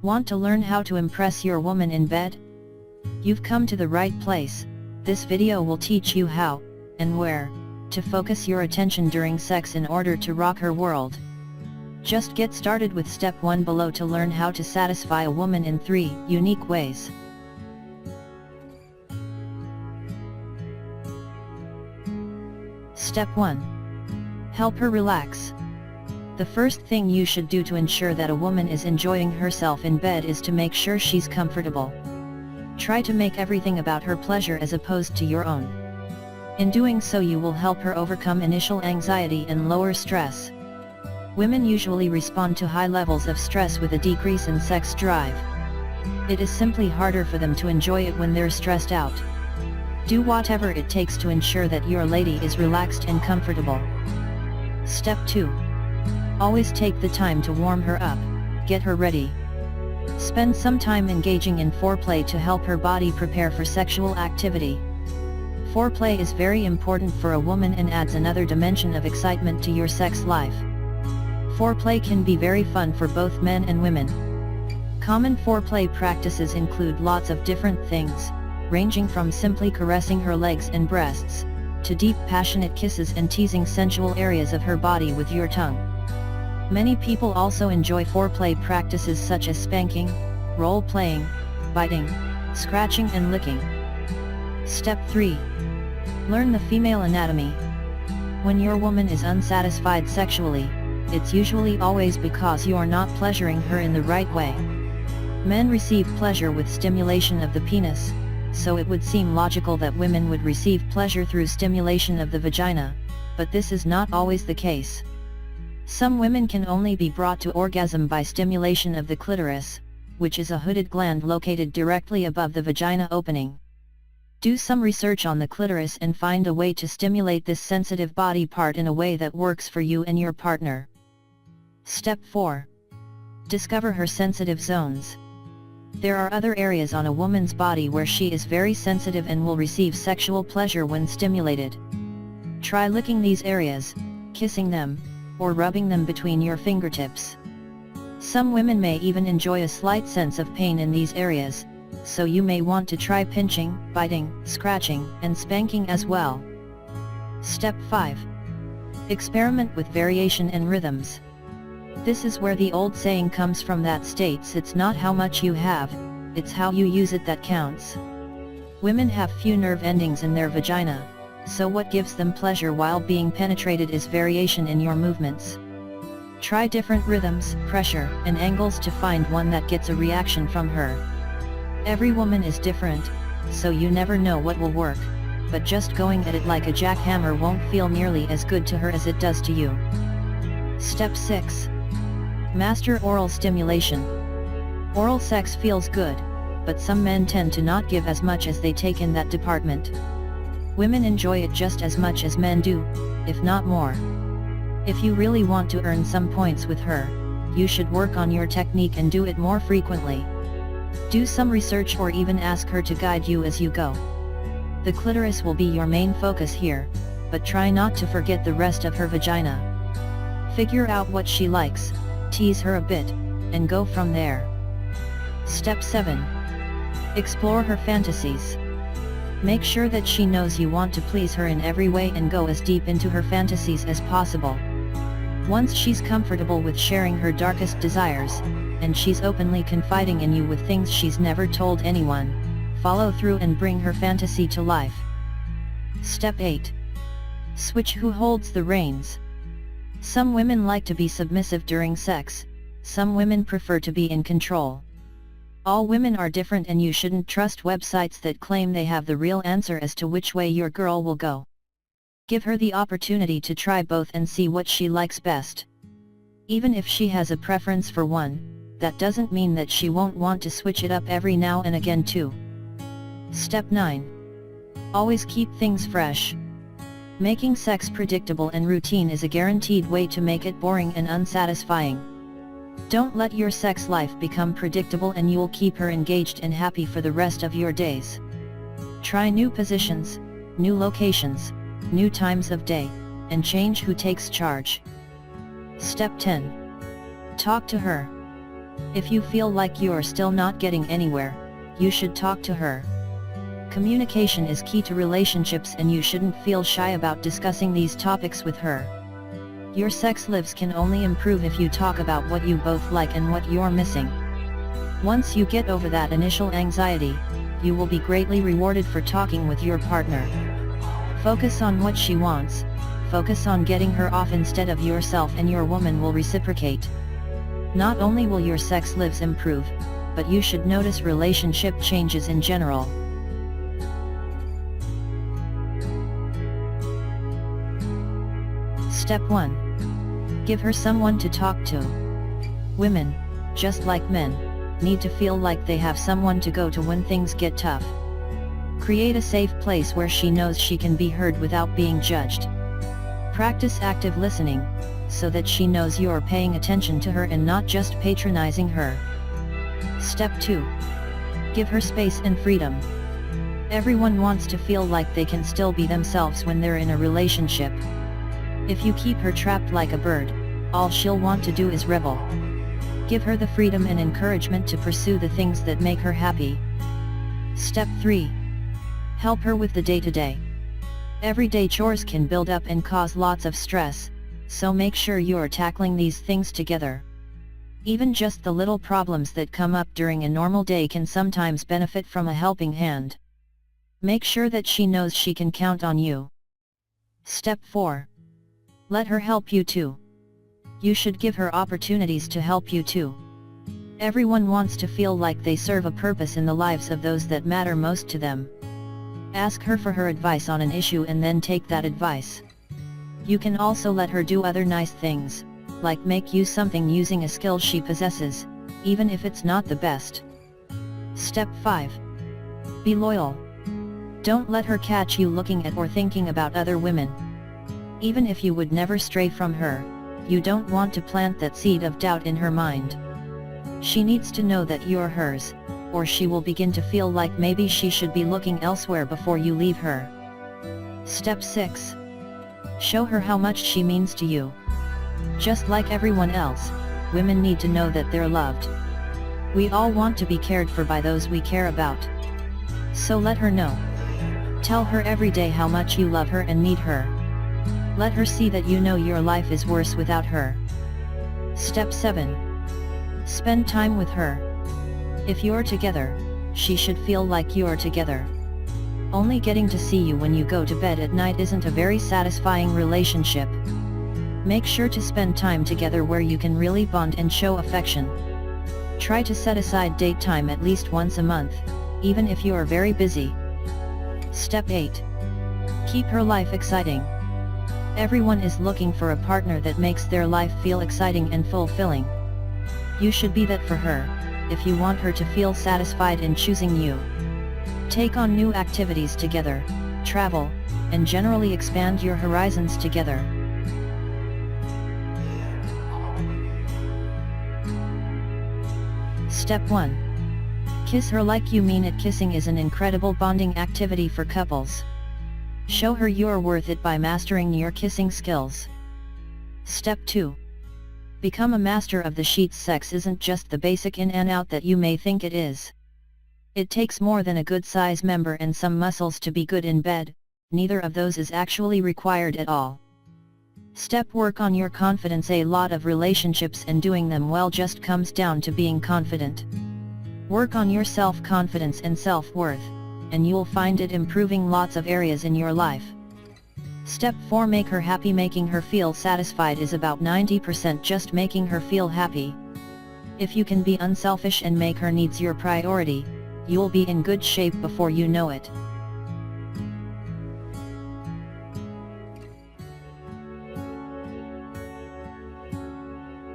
Want to learn how to impress your woman in bed? You've come to the right place. This video will teach you how, and where, to focus your attention during sex in order to rock her world. Just get started with step 1 below to learn how to satisfy a woman in 3 unique ways. Step 1. Help her relax. The first thing you should do to ensure that a woman is enjoying herself in bed is to make sure she's comfortable. Try to make everything about her pleasure as opposed to your own. In doing so, you will help her overcome initial anxiety and lower stress. Women usually respond to high levels of stress with a decrease in sex drive. It is simply harder for them to enjoy it when they're stressed out. Do whatever it takes to ensure that your lady is relaxed and comfortable. Step 2. Always take the time to warm her up, get her ready. Spend some time engaging in foreplay to help her body prepare for sexual activity. Foreplay is very important for a woman and adds another dimension of excitement to your sex life. Foreplay can be very fun for both men and women. Common foreplay practices include lots of different things, ranging from simply caressing her legs and breasts, to deep passionate kisses and teasing sensual areas of her body with your tongue. Many people also enjoy foreplay practices such as spanking, role-playing, biting, scratching and licking. Step 3. Learn the female anatomy. When your woman is unsatisfied sexually, it's usually always because you're not pleasuring her in the right way. Men receive pleasure with stimulation of the penis, so it would seem logical that women would receive pleasure through stimulation of the vagina, but this is not always the case. Some women can only be brought to orgasm by stimulation of the clitoris, which is a hooded gland located directly above the vagina opening. Do some research on the clitoris and find a way to stimulate this sensitive body part in a way that works for you and your partner. Step 4. Discover her sensitive zones. There are other areas on a woman's body where she is very sensitive and will receive sexual pleasure when stimulated. Try licking these areas, kissing them, or rubbing them between your fingertips. Some women may even enjoy a slight sense of pain in these areas, so you may want to try pinching, biting, scratching, and spanking as well. Step 5. Experiment with variation and rhythms. This is where the old saying comes from that states it's not how much you have, it's how you use it that counts. Women have few nerve endings in their vagina, so what gives them pleasure while being penetrated is variation in your movements. Try different rhythms, pressure, and angles to find one that gets a reaction from her. Every woman is different, so you never know what will work, but just going at it like a jackhammer won't feel nearly as good to her as it does to you. Step 6. Master oral stimulation. Oral sex feels good, but some men tend to not give as much as they take in that department. Women enjoy it just as much as men do, if not more. If you really want to earn some points with her, you should work on your technique and do it more frequently. Do some research or even ask her to guide you as you go. The clitoris will be your main focus here, but try not to forget the rest of her vagina. Figure out what she likes, tease her a bit, and go from there. Step 7. Explore her fantasies. Make sure that she knows you want to please her in every way and go as deep into her fantasies as possible. Once she's comfortable with sharing her darkest desires, and she's openly confiding in you with things she's never told anyone, follow through and bring her fantasy to life. Step 8. Switch who holds the reins. Some women like to be submissive during sex, some women prefer to be in control. All women are different and you shouldn't trust websites that claim they have the real answer as to which way your girl will go. Give her the opportunity to try both and see what she likes best. Even if she has a preference for one, that doesn't mean that she won't want to switch it up every now and again too. Step 9. Always keep things fresh. Making sex predictable and routine is a guaranteed way to make it boring and unsatisfying. Don't let your sex life become predictable and you'll keep her engaged and happy for the rest of your days. Try new positions, new locations, new times of day, and change who takes charge. Step 10. Talk to her. If you feel like you're still not getting anywhere, you should talk to her. Communication is key to relationships, and you shouldn't feel shy about discussing these topics with her. Your sex lives can only improve if you talk about what you both like and what you're missing. Once you get over that initial anxiety, you will be greatly rewarded for talking with your partner. Focus on what she wants, focus on getting her off instead of yourself, and your woman will reciprocate. Not only will your sex lives improve, but you should notice relationship changes in general. Step 1. Give her someone to talk to. Women, just like men, need to feel like they have someone to go to when things get tough. Create a safe place where she knows she can be heard without being judged. Practice active listening, so that she knows you're paying attention to her and not just patronizing her. Step 2. Give her space and freedom. Everyone wants to feel like they can still be themselves when they're in a relationship. If you keep her trapped like a bird, all she'll want to do is rebel. Give her the freedom and encouragement to pursue the things that make her happy. Step 3. Help her with the day-to-day. Everyday chores can build up and cause lots of stress, so make sure you're tackling these things together. Even just the little problems that come up during a normal day can sometimes benefit from a helping hand. Make sure that she knows she can count on you. Step 4. Let her help you too. You should give her opportunities to help you too. Everyone wants to feel like they serve a purpose in the lives of those that matter most to them. Ask her for her advice on an issue and then take that advice. You can also let her do other nice things, like make you something using a skill she possesses, even if it's not the best. Step 5. Be loyal. Don't let her catch you looking at or thinking about other women. Even if you would never stray from her, you don't want to plant that seed of doubt in her mind. She needs to know that you're hers, or she will begin to feel like maybe she should be looking elsewhere before you leave her. Step 6. Show her how much she means to you. Just like everyone else, women need to know that they're loved. We all want to be cared for by those we care about. So let her know. Tell her every day how much you love her and need her. Let her see that you know your life is worse without her. Step 7. Spend time with her. If you're together, she should feel like you're together. Only getting to see you when you go to bed at night isn't a very satisfying relationship. Make sure to spend time together where you can really bond and show affection. Try to set aside date time at least once a month, even if you are very busy. Step 8. Keep her life exciting. Everyone is looking for a partner that makes their life feel exciting and fulfilling. You should be that for her, if you want her to feel satisfied in choosing you. Take on new activities together, travel, and generally expand your horizons together. Step 1. Kiss her like you mean it. Kissing is an incredible bonding activity for couples. Show her you're worth it by mastering your kissing skills. Step 2. Become a master of the sheets. Sex isn't just the basic in and out that you may think it is. It takes more than a good size member and some muscles to be good in bed. Neither of those is actually required at all. Step work on your confidence. A lot of relationships and doing them well just comes down to being confident. Work on your self-confidence and self-worth, and you'll find it improving lots of areas in your life. Step 4. Make her happy. Making her feel satisfied is about 90% just making her feel happy. If you can be unselfish and make her needs your priority, you'll be in good shape before you know it.